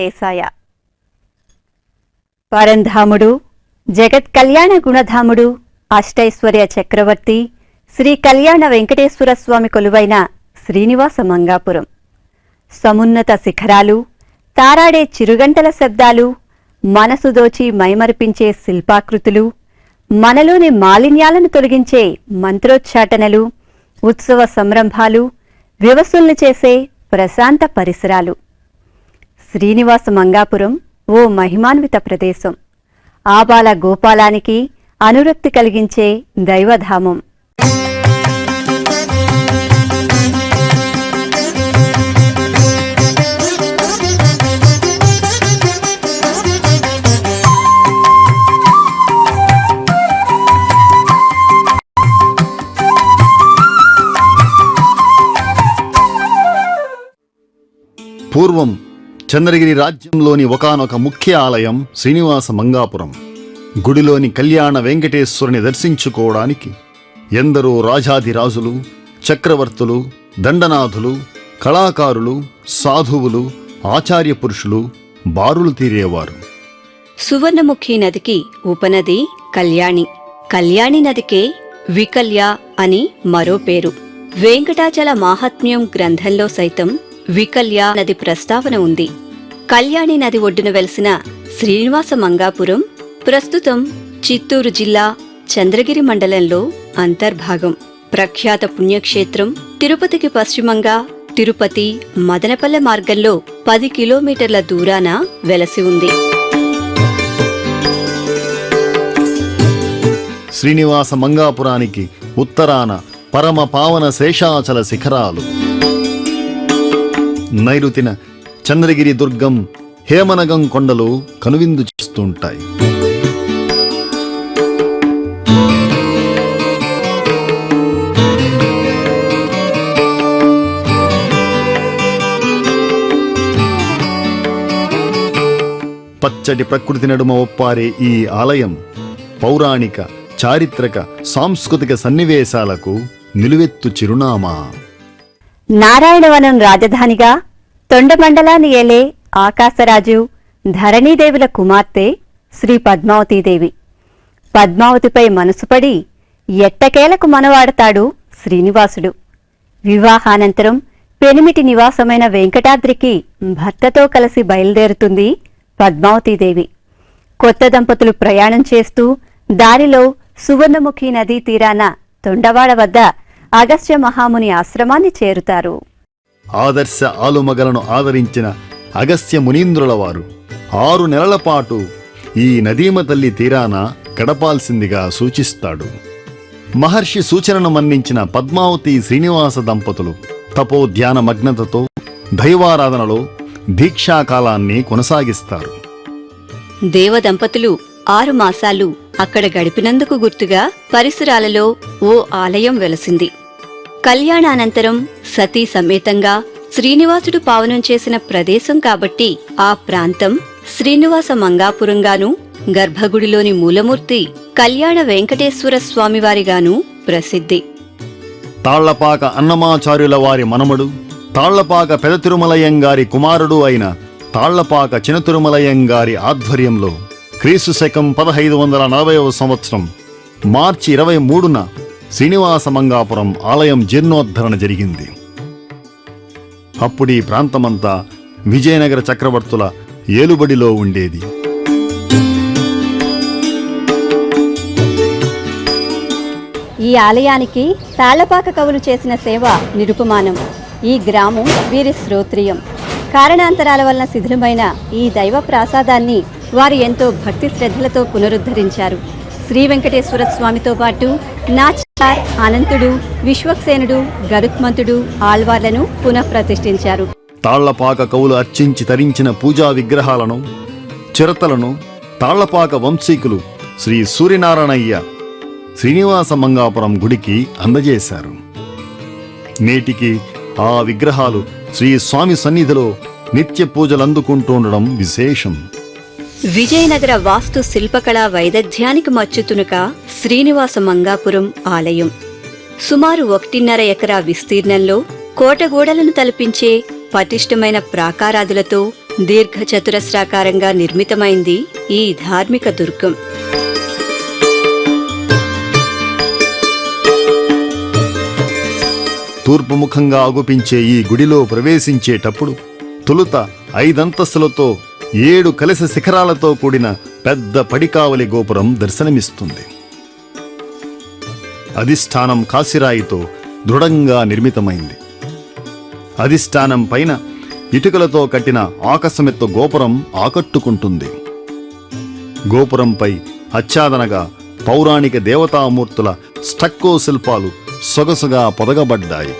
వెంకటేశాయ. పరంధాముడు, జగత్ కళ్యాణ గుణధాముడు, అష్టైశ్వర్య చక్రవర్తి శ్రీ కళ్యాణ వెంకటేశ్వర స్వామి కొలువైన శ్రీనివాస మంగాపురం. సమున్నత శిఖరాలు, తారాడే చిరుగంటల శబ్దాలు, మనసు దోచి మైమరిపించే శిల్పాకృతులు, మనలోని మాలిన్యాలను తొలగించే మంత్రోచ్చాటనలు, ఉత్సవ సంరంభాలు, వివసుల్ని చేసే ప్రశాంత పరిసరాలు. శ్రీనివాస మంగాపురం ఓ మహిమాన్విత ప్రదేశం. ఆబాల గోపాలానికి అనురక్తి కలిగించే దైవధామం. పూర్వం చంద్రగిరి రాజ్యంలోని ఒకానొక ముఖ్య ఆలయం శ్రీనివాస మంగాపురం. గుడిలోని కళ్యాణ వెంకటేశ్వరుని దర్శించుకోవడానికి ఎందరో రాజాధిరాజులు, చక్రవర్తులు, దండనాథులు, కళాకారులు, సాధువులు, ఆచార్య పురుషులు బారులు తీరేవారు. సువర్ణముఖి నదికి ఉపనది కళ్యాణి. కళ్యాణి నదికే వికల్య అని మరో పేరు. వెంకటాచల మాహాత్మ్యం గ్రంథంలో సైతం వికల్య నది ప్రస్తావన ఉంది. కళ్యాణి నది ఒడ్డున వెలిసిన శ్రీనివాస మంగాపురం ప్రస్తుతం చిత్తూరు జిల్లా చంద్రగిరి మండలంలో అంతర్భాగం. ప్రఖ్యాత పుణ్యక్షేత్రం తిరుపతికి పశ్చిమంగా తిరుపతి మదనపల్లె మార్గంలో 10 కిలోమీటర్ల దూరాన వెలసి ఉంది. శ్రీనివాస మంగాపురానికి ఉత్తరాన పరమ పావన శేషాచల శిఖరాలు, నైరుతిన చంద్రగిరి దుర్గం, హేమనగం కొండలు కనువిందు చేస్తుంటాయి. పచ్చటి ప్రకృతి నడుమ ఒప్పారే ఈ ఆలయం పౌరాణిక, చారిత్రక, సాంస్కృతిక సన్నివేశాలకు నిలువెత్తు చిరునామా. నారాయణవనం రాజధానిగా తొండమండలాన్ని ఏలే ఆకాశరాజు, ధరణీదేవుల కుమార్తె శ్రీ పద్మావతీదేవి. పద్మావతిపై మనసుపడి ఎట్టకేలకు మనవాడతాడు శ్రీనివాసుడు. వివాహానంతరం పెనిమిటి నివాసమైన వెంకటాద్రికి భర్తతో కలిసి బయలుదేరుతుంది పద్మావతీదేవి. కొత్త దంపతులు ప్రయాణం చేస్తూ దారిలో సువర్ణముఖి నదీ తీరాన తొండవాడ వద్ద అగస్త్య మహాముని ఆశ్రమాన్ని చేరుతారు. ఆదర్శ ఆలుమగలను ఆదరించిన అగస్త్య మునీంద్రుల వారు 6 నెలల పాటు ఈ నదీమ తల్లి తీరాన గడపాల్సిందిగా సూచిస్తాడు. మహర్షి సూచనను మన్నించిన పద్మావతి శ్రీనివాస దంపతులు తపోధ్యాన మగ్నతతో దైవారాధనలో దీక్షాకాలాన్ని కొనసాగిస్తారు. దేవదంపతులు 6 మాసాలు అక్కడ గడిపినందుకు గుర్తుగా పరిసరాలలో ఓ ఆలయం వెలసింది. కళ్యాణానంతరం సతీ సమేతంగా శ్రీనివాసుడు పావనం చేసిన ప్రదేశం కాబట్టి ఆ ప్రాంతం శ్రీనివాస మంగాపురంగాను, గర్భగుడిలోని మూలమూర్తి కళ్యాణ వెంకటేశ్వర స్వామివారిగాను ప్రసిద్ధి. తాళ్లపాక అన్నమాచార్యుల వారి మనమడు, తాళ్లపాక పెద తిరుమలయ్యంగారి కుమారుడు అయిన తాళ్లపాక చిన తిరుమలయ్యంగారి ఆధ్వర్యంలో క్రీస్తు శకం 1540వ సంవత్సరం మార్చి 23న శ్రీనివాస మంగాపురం ఆలయం జీర్ణోద్ధరణ జరిగింది. అప్పుడీ ప్రాంతమంతా విజయనగర చక్రవర్తుల ఏలుబడిలో ఉండేది. ఈ ఆలయానికి తాళ్లపాక కవులు చేసిన సేవ నిరుపమానం. ఈ గ్రామం వీరి శ్రోత్రియం. కారణాంతరాల వలన శిథిలమైన ఈ దైవ ప్రాసాదాన్ని వారు ఎంతో భక్తి శ్రద్ధలతో పునరుద్ధరించారు. శ్రీ వెంకటేశ్వర స్వామితో పాటు నాచార్, అనంతుడు, విశ్వక్సేనుడు, గరుత్మంతుడు, ఆళ్వార్లను పునఃప్రతిష్ఠించారు. తాళ్లపాక కవులు అర్చించి తరించిన పూజా విగ్రహాలను, చిరతలను తాళ్లపాక వంశీకులు శ్రీ సూర్యనారాయణయ్య శ్రీనివాస మంగాపురం గుడికి అందజేశారు. నేటికి ఆ విగ్రహాలు శ్రీ స్వామి సన్నిధిలో నిత్య పూజలందుకుంటుండడం విశేషం. విజయనగర వాస్తు శిల్పకళా వైదగ్ధ్యానికి మచ్చుతునుక శ్రీనివాస మంగాపురం ఆలయం. సుమారు 1.5 ఎకరా విస్తీర్ణంలో కోటగోడలను తలపించే పటిష్టమైన ప్రాకారాదులతో దీర్ఘచతురస్రాకారంగా నిర్మితమైంది ఈ ధార్మిక దుర్గం. తూర్పుముఖంగా అగుపించే ఈ గుడిలో ప్రవేశించేటప్పుడు తొలుత 5 అంతస్తులతో 7 కలశ శిఖరాలతో కూడిన పెద్ద పడికావలి గోపురం దర్శనమిస్తుంది. అధిష్టానం కాశీరాయితో దృఢంగా నిర్మితమైంది. అధిష్టానం పైన ఇటుకలతో కట్టిన ఆకాశమెత్తు గోపురం ఆకట్టుకుంటుంది. గోపురంపై ఆచ్ఛాదనగా పౌరాణిక దేవతామూర్తుల స్టక్కో శిల్పాలు సొగసుగా పొదగబడ్డాయి.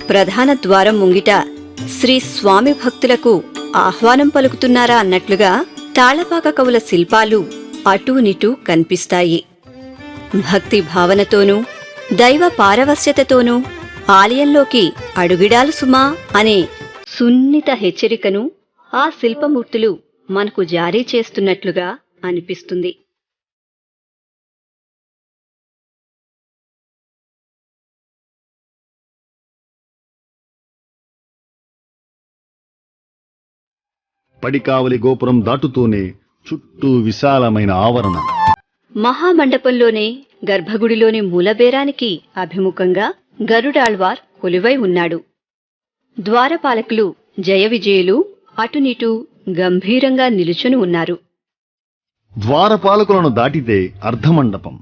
ప్రధాన ద్వారం ముంగిట శ్రీ స్వామి భక్తులకు ఆహ్వానం పలుకుతున్నారా అన్నట్లుగా తాళపాక కవుల శిల్పాలు అటూనిటూ కనిపిస్తాయి. భక్తి భావనతోనూ దైవ పారవశ్యతతోనూ ఆలయంలోకి అడుగిడాలు సుమా అనే సున్నిత హెచ్చరికను ఆ శిల్పమూర్తులు మనకు జారీ చేస్తున్నట్లుగా అనిపిస్తుంది. పడికావలి గోపురం దాటుతూనే చుట్టూ విశాలమైన ఆవరణ. మహామండపంలోనే గర్భగుడిలోని మూలబేరానికి అభిముఖంగా గరుడాళ్వార్ కొలువై ఉన్నాడు. ద్వారపాలకులు జయ విజయులు అటునిటూ గంభీరంగా నిలుచుని ఉన్నారు. ద్వారపాలకులను దాటితే అర్ధమండపం,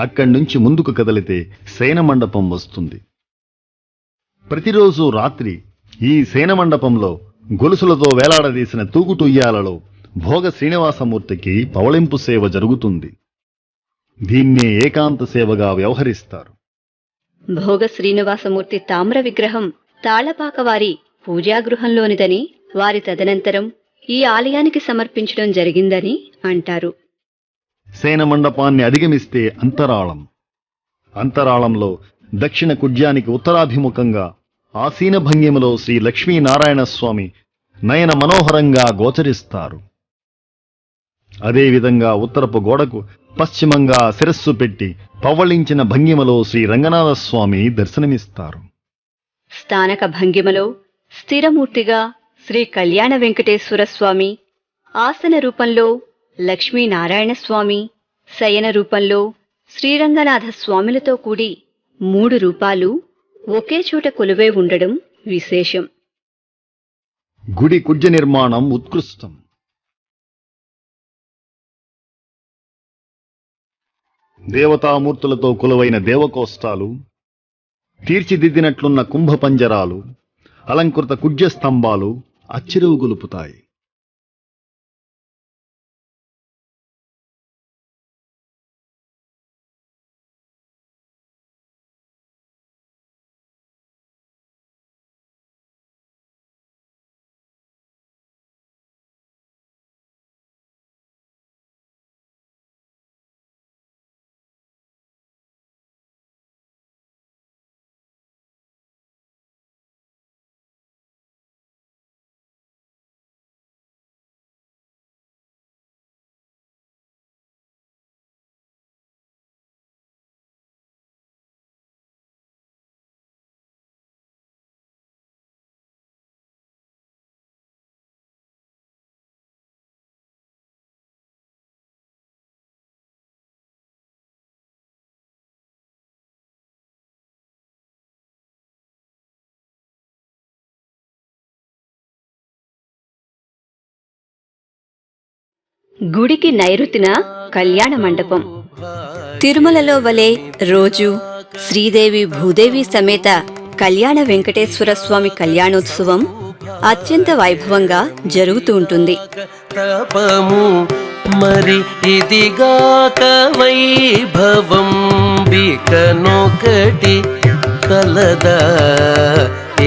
అక్కడ్నుంచి ముందుకు కదిలితే శయనమండపం వస్తుంది. ప్రతిరోజు రాత్రి ఈ శయనమండపంలో గొలుసులతో వేలాడదీసిన తూగుటుయ్యాలలో భోగ శ్రీనివాసమూర్తికి పవళింపు సేవ జరుగుతుంది. దీన్నే ఏకాంత సేవగా వ్యవహరిస్తారు. భోగ శ్రీనివాసమూర్తి తామ్ర విగ్రహం తాళపాకవారి పూజాగృహంలోనిదని, వారి తదనంతరం ఈ ఆలయానికి సమర్పించడం జరిగిందని అంటారు. శయనమండపాన్ని అధిగమిస్తే అంతరాళం. అంతరాళంలో దక్షిణ కుడ్యానికి ఉత్తరాభిముఖంగా ఆసీన భంగిమలో శ్రీ లక్ష్మీనారాయణ స్వామి నయన మనోహరంగా గోచరిస్తారు. అదేవిధంగా ఉత్తరపు గోడకు పశ్చిమంగా శిరస్సు పెట్టి పవ్వళించిన భంగిమలో శ్రీ రంగనాథస్వామి దర్శనమిస్తారు. స్థానక భంగిమలో స్థిరమూర్తిగా శ్రీ కళ్యాణ వెంకటేశ్వర స్వామి, ఆసన రూపంలో లక్ష్మీనారాయణ స్వామి, శయన రూపంలో శ్రీరంగనాథ స్వామిలతో కూడి 3 రూపాలు ఒకే చోట కొలువై ఉండడం విశేషం. గుడి కుడ్య నిర్మాణం ఉత్కృష్టం. దేవతామూర్తులతో కొలువైన దేవకోష్టాలు, తీర్చిదిద్దినట్లున్న కుంభపంజరాలు, అలంకృత కుడ్య స్తంభాలు అచ్చిరువు గొలుపుతాయి. గుడికి నైరుతిన కళ్యాణ మండపం. తిరుమలలో వలె రోజు శ్రీదేవి భూదేవి సమేత కళ్యాణ వెంకటేశ్వర స్వామి కళ్యాణోత్సవం అత్యంత వైభవంగా జరుగుతూ ఉంటుంది. తపము మరి ఇదిగాక వైభవం బికనొకటి కలదా,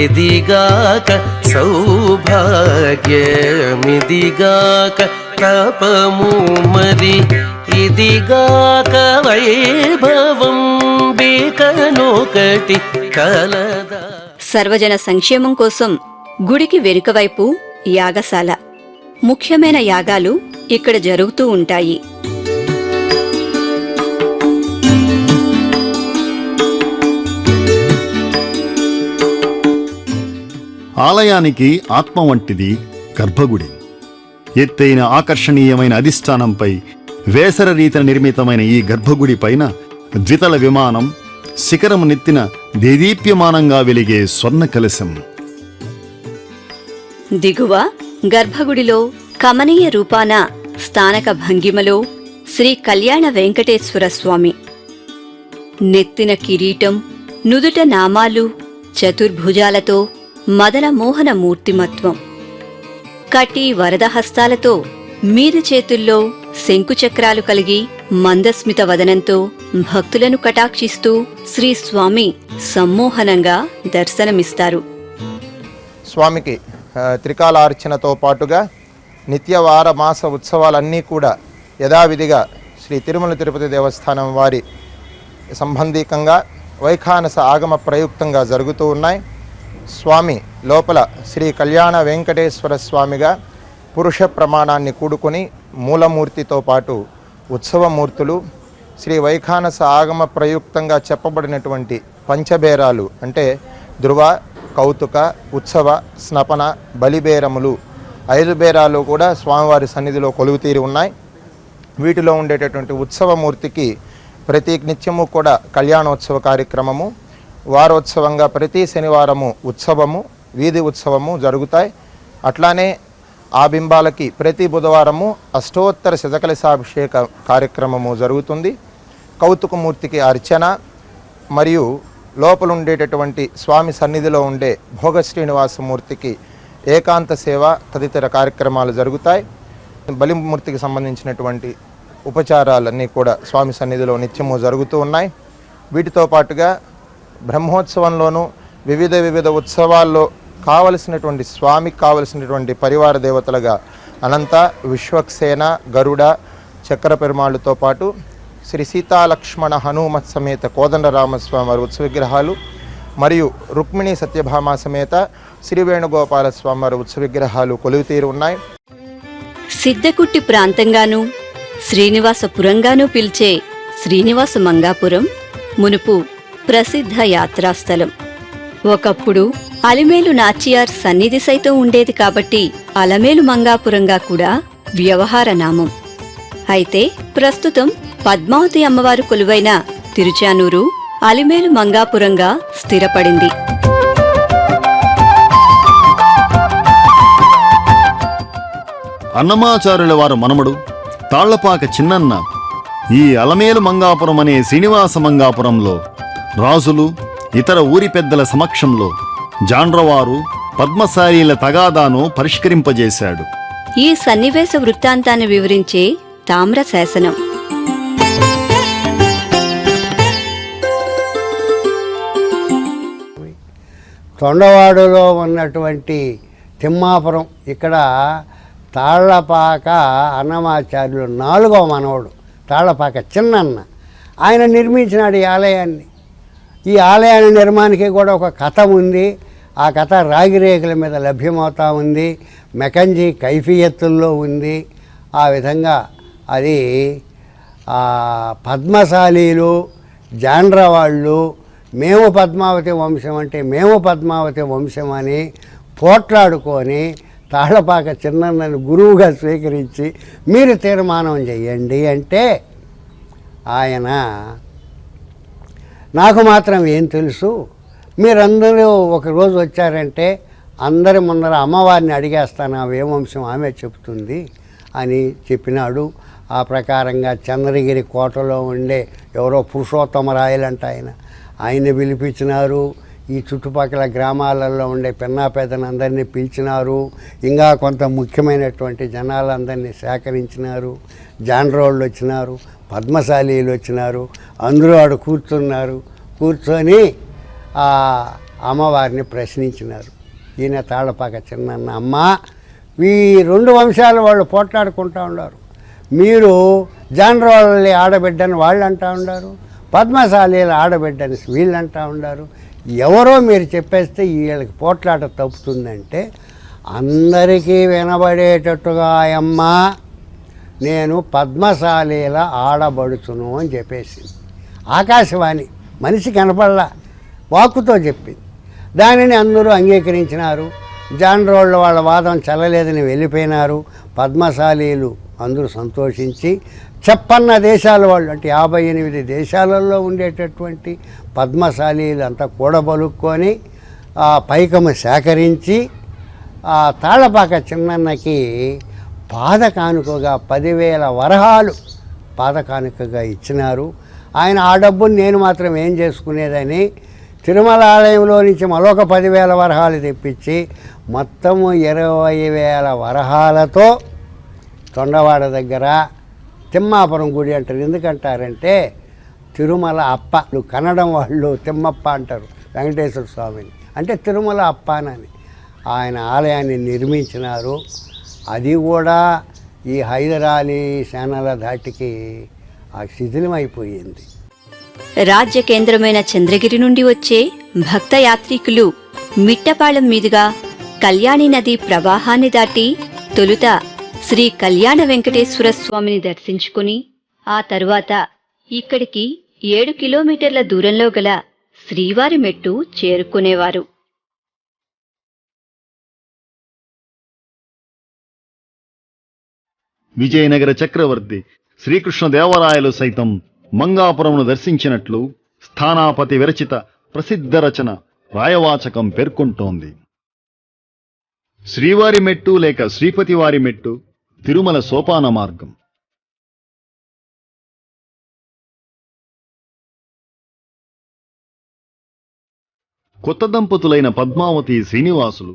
ఇదిగాక సౌభాగ్యమిదిగాక తపము మరి ఇదిగాక వైభవం బికనొకటి కలదా. సర్వజన సంక్షేమం కోసం గుడికి వెనుకవైపు యాగశాల. ముఖ్యమైన యాగాలు ఇక్కడ జరుగుతూ ఉంటాయి. ఆలయానికి ఆత్మ వంటిది గర్భగుడి. ఎత్తైన ఆకర్షణీయమైన అధిష్టానంపై వేసర రీతిన నిర్మితమైన ఈ గర్భగుడి పైన ద్వితల విమానం, శిఖరము నెత్తిన దేదీప్యమానంగా వెలిగే స్వర్ణ కలశం. దిగువ గర్భగుడిలో కమనీయ రూపాన స్థానక భంగిమలో శ్రీ కళ్యాణ వెంకటేశ్వర స్వామి. నెత్తిన కిరీటం, నుదుట నామాలు, చతుర్భుజాలతో మదన మోహన మూర్తిమత్వం. కటి వరదహస్తాలతో మీది చేతుల్లో శంకుచక్రాలు కలిగి మందస్మిత వదనంతో భక్తులను కటాక్షిస్తూ శ్రీ స్వామి సమ్మోహనంగా దర్శనమిస్తారు. స్వామికి త్రికాలార్చనతో పాటుగా నిత్యవార మాస ఉత్సవాలన్నీ కూడా యథావిధిగా శ్రీ తిరుమల తిరుపతి దేవస్థానం వారి సంబంధీకంగా వైఖానస ఆగమ ప్రయుక్తంగా జరుగుతూ ఉన్నాయి. స్వామి లోపల శ్రీ కళ్యాణ వెంకటేశ్వర స్వామిగా పురుష ప్రమాణాన్ని కూడుకొని మూలమూర్తితో పాటు ఉత్సవమూర్తులు, శ్రీ వైఖానస ఆగమ ప్రయుక్తంగా చెప్పబడినటువంటి పంచబేరాలు అంటే ధ్రువ, కౌతుక, ఉత్సవ, స్నపన, బలిబేరములు 5 బేరాలు కూడా స్వామివారి సన్నిధిలో కొలువుతీరి ఉన్నాయి. వీటిలో ఉండేటటువంటి ఉత్సవమూర్తికి ప్రతి నిత్యము కూడా కళ్యాణోత్సవ కార్యక్రమము, వారోత్సవంగా ప్రతి శనివారము ఉత్సవము, వీధి ఉత్సవము జరుగుతాయి. అట్లానే ఆ బింబాలకి ప్రతి బుధవారము అష్టోత్తర శతకలశాభిషేక కార్యక్రమము జరుగుతుంది. కౌతుకమూర్తికి అర్చన మరియు లోపల ఉండేటటువంటి స్వామి సన్నిధిలో ఉండే భోగ శ్రీనివాసమూర్తికి ఏకాంత సేవ తదితర కార్యక్రమాలు జరుగుతాయి. బలిమూర్తికి సంబంధించినటువంటి ఉపచారాలన్నీ కూడా స్వామి సన్నిధిలో నిత్యము జరుగుతూ ఉన్నాయి. వీటితో పాటుగా బ్రహ్మోత్సవంలోనూ వివిధ ఉత్సవాల్లో కావలసినటువంటి స్వామికి కావలసినటువంటి పరివార దేవతలుగా అనంత, విశ్వక్సేన, గరుడ, చక్ర పెరుమాళ్ళతో పాటు శ్రీ సీతాలక్ష్మణ హనుమత్ సమేత కోదండరామస్వామి వారి ఉత్సవ విగ్రహాలు మరియు రుక్మిణి సత్యభామ సమేత శ్రీ వేణుగోపాల స్వామి వారి ఉత్సవ విగ్రహాలు కొలువుతీరు ఉన్నాయి. సిద్ధకుట్టి ప్రాంతంగానూ శ్రీనివాసపురంగానూ పిలిచే శ్రీనివాస మంగాపురం మునుపు ప్రసిద్ధ యాత్రాస్థలం. ఒకప్పుడు అలిమేలు నాచియార్ సన్నిధి సైతం ఉండేది కాబట్టి అలమేలు మంగాపురంగా కూడా వ్యవహార నామం. అయితే ప్రస్తుతం పద్మావతి అమ్మవారు కొలువైన తిరుచానూరు అలిమేలు మంగాపురంగా స్థిరపడింది. అన్నమాచార్యుల వారు మనమడు తాళ్లపాక చిన్నన్న ఈ అలమేలు మంగాపురం అనే శ్రీనివాస మంగాపురంలో రాజులు, ఇతర ఊరి పెద్దల సమక్షంలో జాండ్రవారు పద్మశాలీల తగాదాను పరిష్కరింపజేశాడు. ఈ సన్నివేశ వృత్తాంతాన్ని వివరించే తామ్ర శాసనం. తొండవాడులో ఉన్నటువంటి తిమ్మాపురం, ఇక్కడ తాళ్లపాక అన్నమాచార్యులు 4వ మనవడు తాళ్లపాక చిన్నన్న, ఆయన నిర్మించినాడు ఈ ఆలయాన్ని. ఈ ఆలయాన్ని నిర్మాణానికి కూడా ఒక కథ ఉంది. ఆ కథ రాగిరేఖల మీద లభ్యమవుతూ ఉంది, మెకంజీ కైఫియత్తుల్లో ఉంది. ఆ విధంగా అది పద్మశాలీలు, జాండ్రవాళ్ళు మేము పద్మావతి వంశం అంటే మేము పద్మావతి వంశం అని పోట్లాడుకొని తాళ్లపాక చిన్నన్నను గురువుగా స్వీకరించి మీరు తీర్మానం చెయ్యండి అంటే ఆయన నాకు మాత్రం ఏం తెలుసు, మీరందరూ ఒకరోజు వచ్చారంటే అందరి ముందర అమ్మవారిని అడిగేస్తాను, ఏ వంశం ఆమె చెప్తుంది అని చెప్పినాడు. ఆ ప్రకారంగా చంద్రగిరి కోటలో ఉండే ఎవరో పురుషోత్తమరాయలంట ఆయన్ని పిలిపించినారు. ఈ చుట్టుపక్కల గ్రామాలలో ఉండే పెన్నాపేదనందరినీ పిలిచినారు. ఇంకా కొంత ముఖ్యమైనటువంటి జనాలందరినీ సేకరించినారు. జాండ్రోళ్ళు వచ్చినారు, పద్మశాలీలు వచ్చినారు. అందరూ ఆడు కూర్చొని ఆ అమ్మవారిని ప్రశ్నించినారు. ఈయన తాళ్లపాక చిన్నన్న, అమ్మ ఈ 2 వంశాల వాళ్ళు పోట్లాడుకుంటూ ఉన్నారు, మీరు జాండ్రోళ్ళని ఆడబిడ్డని వాళ్ళు అంటూ ఉన్నారు, పద్మశాలీల ఆడబిడ్డని వీళ్ళు అంటూ ఉన్నారు, ఎవరో మీరు చెప్పేస్తే వీళ్ళకి పోట్లాట తప్పుతుందంటే అందరికీ వినబడేటట్టుగా అమ్మ నేను పద్మశాలీల ఆడబడుచును అని చెప్పేసింది. ఆకాశవాణి మనిషి కనపడలా, వాక్కుతో చెప్పింది. దానిని అందరూ అంగీకరించినారు. జాండ్రోళ్ళ వాళ్ళ వాదం చెల్లలేదని వెళ్ళిపోయినారు. పద్మశాలీలు అందరూ సంతోషించి చెప్పన్న దేశాల వాళ్ళు అంటే 58 దేశాలలో ఉండేటటువంటి పద్మశాలీలు అంతా కూడబలుక్కొని ఆ పైకము సేకరించి ఆ తాళపాక చిన్నన్నకి పాదకానుకగా 10,000 వరహాలు పాదకానుకగా ఇచ్చినారు. ఆయన ఆ డబ్బుని నేను మాత్రం ఏం చేసుకునేదని తిరుమల ఆలయంలో నుంచి మరొక 10,000 వరహాలు తెప్పించి మొత్తము 20,000 వరహాలతో తొండవాడ దగ్గర తిమ్మాపురం గుడి అంటారు. ఎందుకంటారంటే తిరుమల అప్ప, కన్నడం వాళ్ళు తిమ్మప్ప అంటారు వెంకటేశ్వర స్వామిని, అంటే తిరుమల అప్పనని ఆయన ఆలయాన్ని నిర్మించినారు. అది కూడా ఈ హైదరాలీ సేనల ధాటికి ఆ శిథిలమైపోయింది. రాజ్య కేంద్రమైన చంద్రగిరి నుండి వచ్చే భక్త యాత్రికులు మిట్టపాళెం మీదుగా కళ్యాణి నది ప్రవాహాన్ని దాటి తొలుత శ్రీ కళ్యాణ వెంకటేశ్వర స్వామిని దర్శించుకుని ఆ తరువాత ఇక్కడికి 7 కిలోమీటర్ల దూరంలో గల శ్రీవారి మెట్టు చేరుకునేవారు. విజయనగర చక్రవర్తి శ్రీకృష్ణదేవరాయలు సైతం మంగాపురమును దర్శించినట్లు స్థానాపతి విరచిత ప్రసిద్ధ రచన రాయవాచకం పేర్కొంటోంది. శ్రీవారి మెట్టు లేక శ్రీపతివారి మెట్టు తిరుమల సోపాన మార్గం. కొత్త దంపతులైన పద్మావతి శ్రీనివాసులు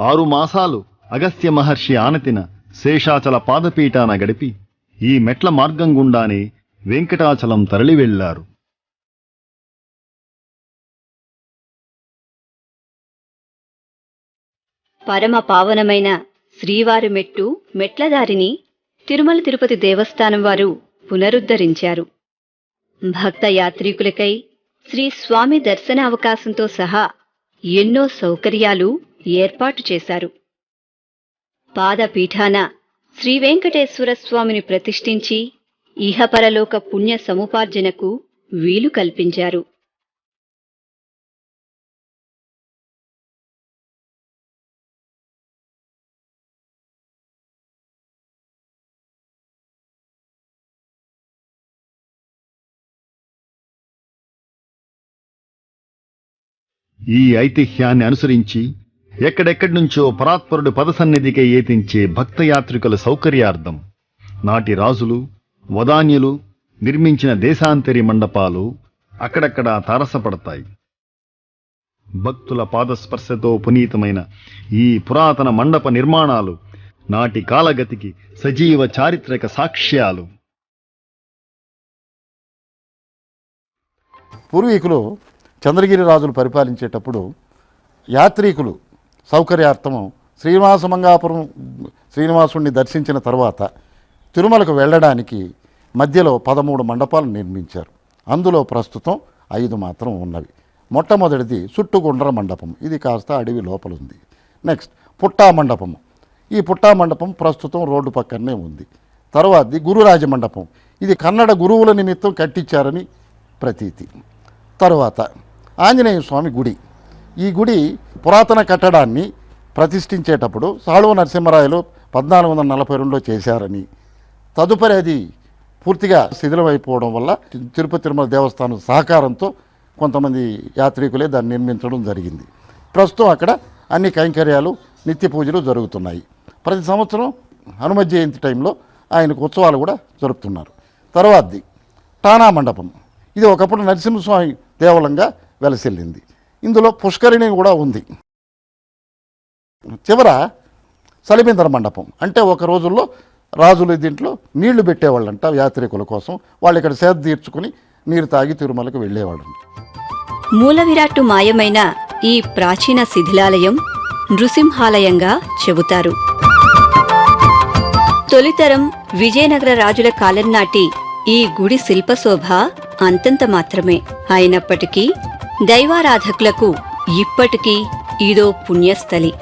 6 మాసాలు అగస్త్య మహర్షి ఆనతిన శేషాచల పాదపీఠాన గడిపి ఈ మెట్ల మార్గం గుండానే వెంకటాచలం తరలి వెళ్లారు. పరమ పావనమైన శ్రీవారి మెట్టు మెట్లదారిని తిరుమల తిరుపతి దేవస్థానం వారు పునరుద్ధరించారు. భక్త యాత్రికులకై శ్రీ స్వామి దర్శనావకాశంతో సహా ఎన్నో సౌకర్యాలు ఏర్పాటు చేశారు. పాదపీఠాన శ్రీ వెంకటేశ్వర స్వామిని ప్రతిష్ఠించి ఇహపరలోక పుణ్య సముపార్జనకు వీలు కల్పించారు. ఈ ఐతిహ్యాన్ని అనుసరించి ఎక్కడెక్కడి నుంచో పరాత్పరుడు పదసన్నిధికై ఏతించే భక్తయాత్రికుల సౌకర్యార్థం నాటి రాజులు వదాన్యులు నిర్మించిన దేశాంతరి మండపాలు అక్కడక్కడా తారసపడతాయి. భక్తుల పాదస్పర్శతో పునీతమైన ఈ పురాతన మండప నిర్మాణాలు నాటి కాలగతికి సజీవ చారిత్రక సాక్ష్యాలు. పూర్వీకులు చంద్రగిరి రాజులు పరిపాలించేటప్పుడు యాత్రికులు సౌకర్యార్థం మంగాపురం శ్రీనివాసుడిని దర్శించిన తర్వాత తిరుమలకు వెళ్ళడానికి మధ్యలో 13 మండపాలు నిర్మించారు. అందులో ప్రస్తుతం 5 మాత్రం ఉన్నవి. మొట్టమొదటిది సుట్టుగుండ్ర మండపం, ఇది కాస్త అడవి లోపల ఉంది. నెక్స్ట్ పుట్టా మండపము, ఈ పుట్టా మండపం ప్రస్తుతం రోడ్డు పక్కనే ఉంది. తర్వాతది గురురాజ మండపం, ఇది కన్నడ గురువుల నిమిత్తం కట్టించారని ప్రతీతి. తరువాత ఆంజనేయ స్వామి గుడి, ఈ గుడి పురాతన కట్టడాన్ని ప్రతిష్ఠించేటప్పుడు సాళువ నరసింహరాయలు 1442లో చేశారని, తదుపరి అది పూర్తిగా శిథిలమైపోవడం వల్ల తిరుపతి తిరుమల దేవస్థానం సహకారంతో కొంతమంది యాత్రికులే దాన్ని నిర్మించడం జరిగింది. ప్రస్తుతం అక్కడ అన్ని కైంకర్యాలు నిత్య పూజలు జరుగుతున్నాయి. ప్రతి సంవత్సరం హనుమ జయంతి టైంలో ఆయనకు ఉత్సవాలు కూడా జరుపుతున్నారు. తర్వాతది టానా మండపం, ఇది ఒకప్పుడు నరసింహస్వామి దేవాలయంగా వెలసిల్లింది. ఇందులో పుష్కరిణి కూడా ఉంది. చివర సలిబిందర మండపం, అంటే ఒక రోజుల్లో రాజులు దీంట్లో నీళ్లు పెట్టేవాళ్ళంట యాత్రికుల కోసం. వాళ్ళు ఇక్కడ సేద తీర్చుకుని నీరు తాగి తిరుమలకు వెళ్ళేవాళ్ళు. మూల విరాట్టు మాయమైన ఈ ప్రాచీన శిథిలాలయం నృసింహాలయంగా చెబుతారు. తొలితరం విజయనగర రాజుల కాలం నాటి ఈ గుడి శిల్పశోభ అంతంత మాత్రమే అయినప్పటికీ దైవారాధకులకు ఇప్పటికీ ఇదో పుణ్యస్థలి.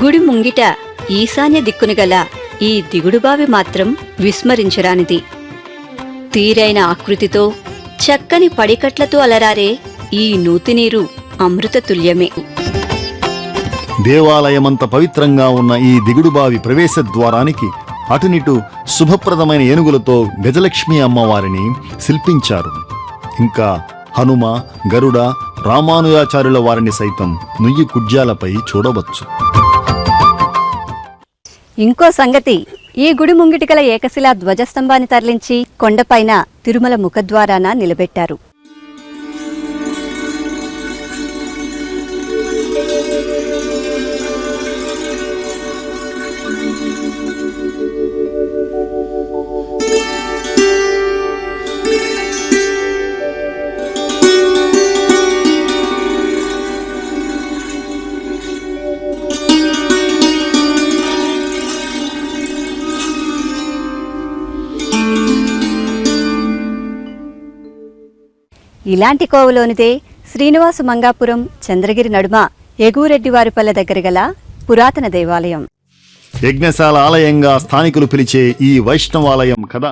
గుడి ముంగిట ఈశాన్య దిక్కున గల ఈ దిగుడుబావి మాత్రం విస్మరించరానిది. తీరైన ఆకృతితో చక్కని పడికట్లతో అలరారే ఈ నూతినీరు అమృతతుల్యమే. దేవాలయమంత పవిత్రంగా ఉన్న ఈ దిగుడుబావి ప్రవేశ ద్వారానికి అటునిటు శుభప్రదమైన ఏనుగులతో గజలక్ష్మి అమ్మవారిని శిల్పించారు. ఇంకా హనుమ, గరుడ, రామానుజాచార్యుల వారిని సైతం నుయ్యి కుడ్యాలపై చూడవచ్చు. ఇంకో సంగతి, ఈ గుడి ముంగిటి గల ఏకశిలా ధ్వజస్తంభాన్ని తరలించి కొండపైన తిరుమల ముఖద్వారాన నిలబెట్టారు. ఇలాంటి కోవలోనిదే శ్రీనివాస మంగాపురం చంద్రగిరి నడుమ ఎగురెడ్డివారిపల్లె దగ్గర గల పురాతన దేవాలయం. యజ్ఞశాల ఆలయంగా స్థానికులు పిలిచే ఈ వైష్ణవాలయం కథ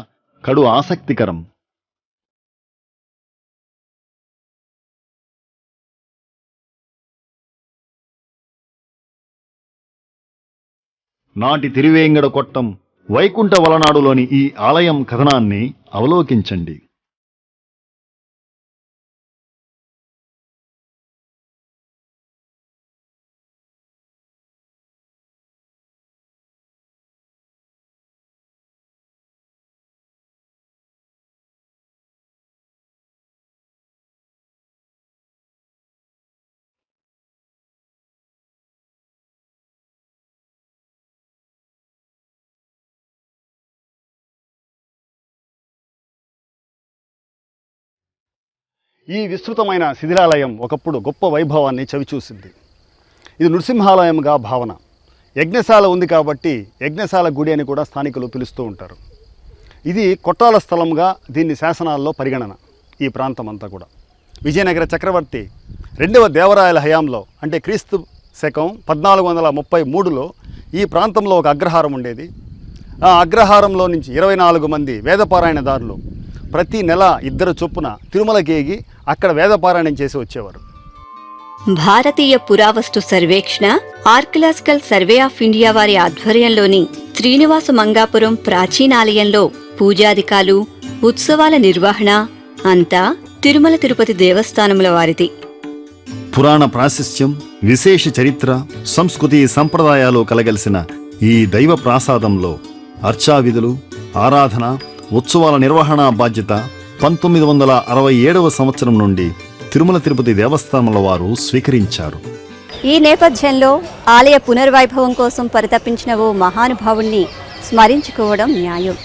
కడు ఆసక్తికరం. నాటి తిరువేంగడ కొట్టం వైకుంఠ వలనాడులోని ఈ ఆలయం కథనాన్ని అవలోకించండి. ఈ విస్తృతమైన శిథిలాలయం ఒకప్పుడు గొప్ప వైభవాన్ని చవిచూసింది. ఇది నృసింహాలయంగా భావన. యజ్ఞశాల ఉంది కాబట్టి యజ్ఞశాల గుడి అని కూడా స్థానికులు పిలుస్తూ ఉంటారు. ఇది కొట్టాల స్థలంగా దీన్ని శాసనాల్లో పరిగణన. ఈ ప్రాంతం అంతా కూడా విజయనగర చక్రవర్తి 2వ దేవరాయల హయాంలో, అంటే క్రీస్తు శకం 1433లో ఈ ప్రాంతంలో ఒక అగ్రహారం ఉండేది. ఆ అగ్రహారంలో నుంచి 24 మంది వేదపారాయణదారులు ప్రతి నెల 2 చొప్పున తిరుమలకేగి అక్కడ వేదపారాయణం చేసి వచ్చేవారు. భారతీయ పురావస్తు సర్వేక్షణ, ఆర్కిలాజికల్ సర్వే ఆఫ్ ఇండియా వారి ఆధ్వర్యంలోని శ్రీనివాస మంగాపురం ప్రాచీనాలయంలో పూజాధికాలు, ఉత్సవాల నిర్వహణ అంతా తిరుమల తిరుపతి దేవస్థానముల వారిది. పురాణ ప్రాశస్త్యం, విశేష చరిత్ర, సంస్కృతి సంప్రదాయాలు కలగలిసిన ఈ దైవ ప్రాసాదంలో అర్చావిధులు, ఆరాధన, ఉత్సవాల నిర్వహణ బాధ్యత 1967వ సంవత్సరం నుండి తిరుమల తిరుపతి దేవస్థానముల వారు స్వీకరించారు. ఈ నేపథ్యంలో ఆలయ పునర్వైభవం కోసం పరితపించిన ఓ మహానుభావుణ్ణి స్మరించుకోవడం న్యాయం.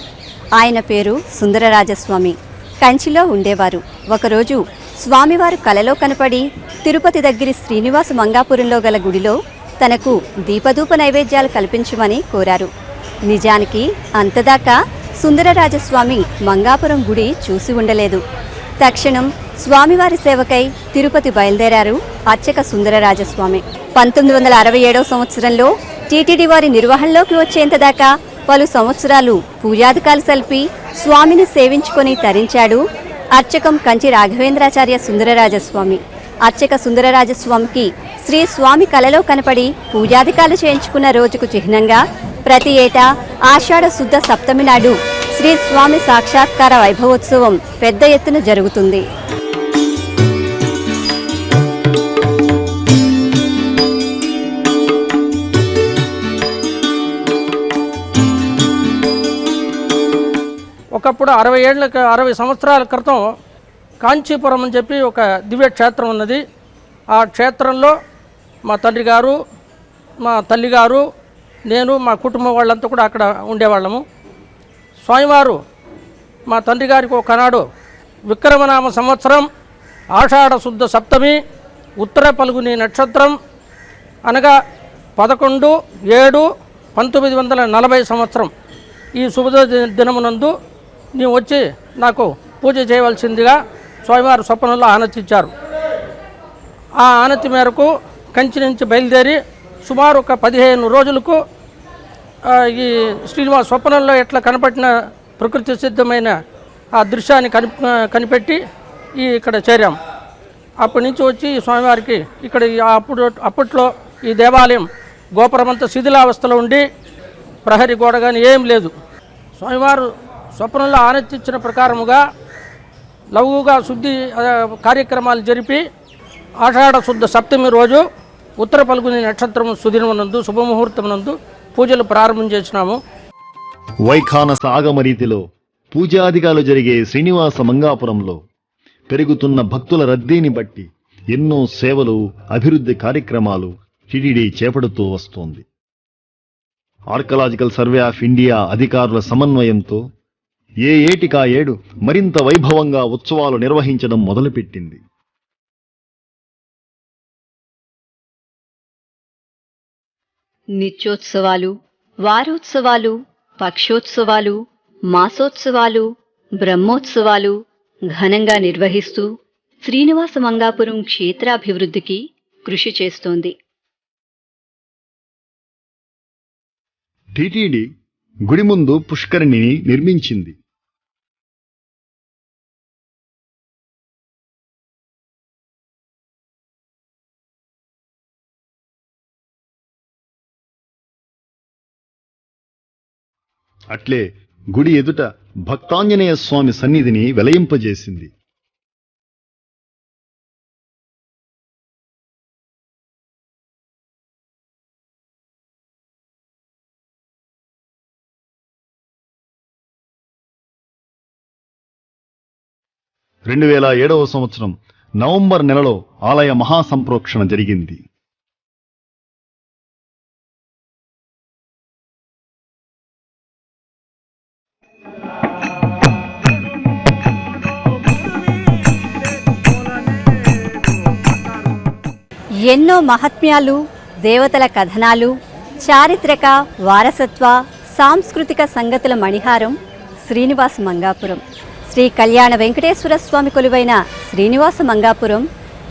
ఆయన పేరు సుందరరాజస్వామి. కంచిలో ఉండేవారు. ఒకరోజు స్వామివారు కలలో కనపడి తిరుపతి దగ్గరి శ్రీనివాస మంగాపురంలో గల గుడిలో తనకు దీపధూప నైవేద్యాలు కల్పించమని కోరారు. నిజానికి అంతదాకా సుందరరాజస్వామి మంగాపురం గుడి చూసి ఉండలేదు. తక్షణం స్వామివారి సేవకై తిరుపతి బయలుదేరారు అర్చక సుందరరాజస్వామి. 1967వ సంవత్సరంలో టీటీడీ వారి నిర్వహణలోకి వచ్చేంతదాకా పలు సంవత్సరాలు పూజాధికాలు సల్పి స్వామిని సేవించుకొని తరించాడు అర్చకం కంచి రాఘవేంద్రాచార్య సుందరరాజస్వామి. అర్చక సుందరరాజస్వామికి శ్రీ స్వామి కలలో కనపడి పూజాధికాలు చేయించుకున్న రోజుకు చిహ్నంగా ప్రతి ఏటా ఆషాఢ శుద్ధ సప్తమి నాడు శ్రీ స్వామి సాక్షాత్కార వైభవోత్సవం పెద్ద ఎత్తున జరుగుతుంది. ఒకప్పుడు 60 సంవత్సరాల క్రితం కాంచీపురం అని చెప్పి ఒక దివ్య క్షేత్రం ఉన్నది. ఆ క్షేత్రంలో మా తండ్రి గారు, మా తల్లిగారు, నేను, మా కుటుంబం వాళ్ళంతా కూడా అక్కడ ఉండేవాళ్ళము. స్వామివారు మా తండ్రి గారికి ఒకనాడు విక్రమనామ సంవత్సరం ఆషాఢ శుద్ధ సప్తమి ఉత్తర పల్గుని నక్షత్రం అనగా 11/7/1940 సంవత్సరం ఈ శుభ దినమునందు నీవు వచ్చి నాకు పూజ చేయవలసిందిగా స్వామివారు స్వప్నంలో ఆనతిచ్చారు. ఆ ఆనతి మేరకు కంచి నుంచి బయలుదేరి సుమారు ఒక 15 రోజులకు ఈ శ్రీనివాస స్వప్నంలో ఎట్లా కనపడిన ప్రకృతి సిద్ధమైన ఆ దృశ్యాన్ని కనిపెట్టి ఇక్కడ చేరాం. అప్పటి నుంచి వచ్చి ఈ స్వామివారికి ఇక్కడ అప్పట్లో ఈ దేవాలయం గోపురమంతా శిథిలావస్థలో ఉండి ప్రహరీ గోడ కానీ ఏం లేదు. స్వామివారు స్వప్నంలో ఆనతిచ్చిన ప్రకారముగా లఘువుగా శుద్ధి కార్యక్రమాలు జరిపి ఆషాఢ శుద్ధ సప్తమి రోజు ఉత్తర పల్గుని నక్షత్రం సుదినమునందు శుభముహూర్తమునందు పూజలు ప్రారంభం చేసినాము. వైఖానస ఆగమ రీతిలో పూజాధికాలు జరిగే శ్రీనివాస మంగాపురంలో పెరుగుతున్న భక్తుల రద్దీని బట్టి ఎన్నో సేవలు, అభివృద్ధి కార్యక్రమాలు టీటీడీ చేపడుతూ వస్తోంది. ఆర్కలాజికల్ సర్వే ఆఫ్ ఇండియా అధికారుల సమన్వయంతో ఏ ఏటికా ఏడు మరింత వైభవంగా ఉత్సవాలు నిర్వహించడం మొదలుపెట్టింది. నిత్యోత్సవాలు, వారోత్సవాలు, పక్షోత్సవాలు, మాసోత్సవాలు, బ్రహ్మోత్సవాలు ఘనంగా నిర్వహిస్తూ శ్రీనివాస మంగాపురం క్షేత్రాభివృద్ధికి కృషి చేస్తోంది. టీటీడీ గుడి ముందు పుష్కరిణిని నిర్మించింది. అట్లే గుడి ఎదుట భక్తాంజనేయ స్వామి సన్నిధిని వెలయింపజేసింది. రెండు 2007వ సంవత్సరం నవంబర్ నెలలో ఆలయ మహాసంప్రోక్షణ జరిగింది. ఎన్నో మహాత్మ్యాలు, దేవతల కథనాలు, చారిత్రక, వారసత్వ, సాంస్కృతిక సంగతుల మణిహారం శ్రీనివాస మంగాపురం. శ్రీ కళ్యాణ వెంకటేశ్వర స్వామి కొలువైన శ్రీనివాస మంగాపురం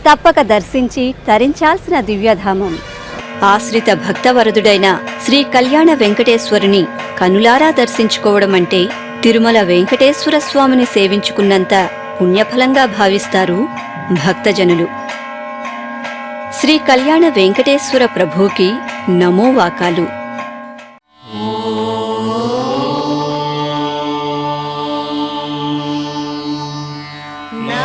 తప్పక దర్శించి తరించాల్సిన దివ్యధామం. ఆశ్రిత భక్తవరదుడైన శ్రీ కళ్యాణ వెంకటేశ్వరుని కనులారా దర్శించుకోవడం అంటే తిరుమల వెంకటేశ్వర స్వామిని సేవించుకున్నంత పుణ్యఫలంగా భావిస్తారు భక్తజనులు. శ్రీ కళ్యాణ వెంకటేశ్వర ప్రభుకి నమోవాకాలు. నా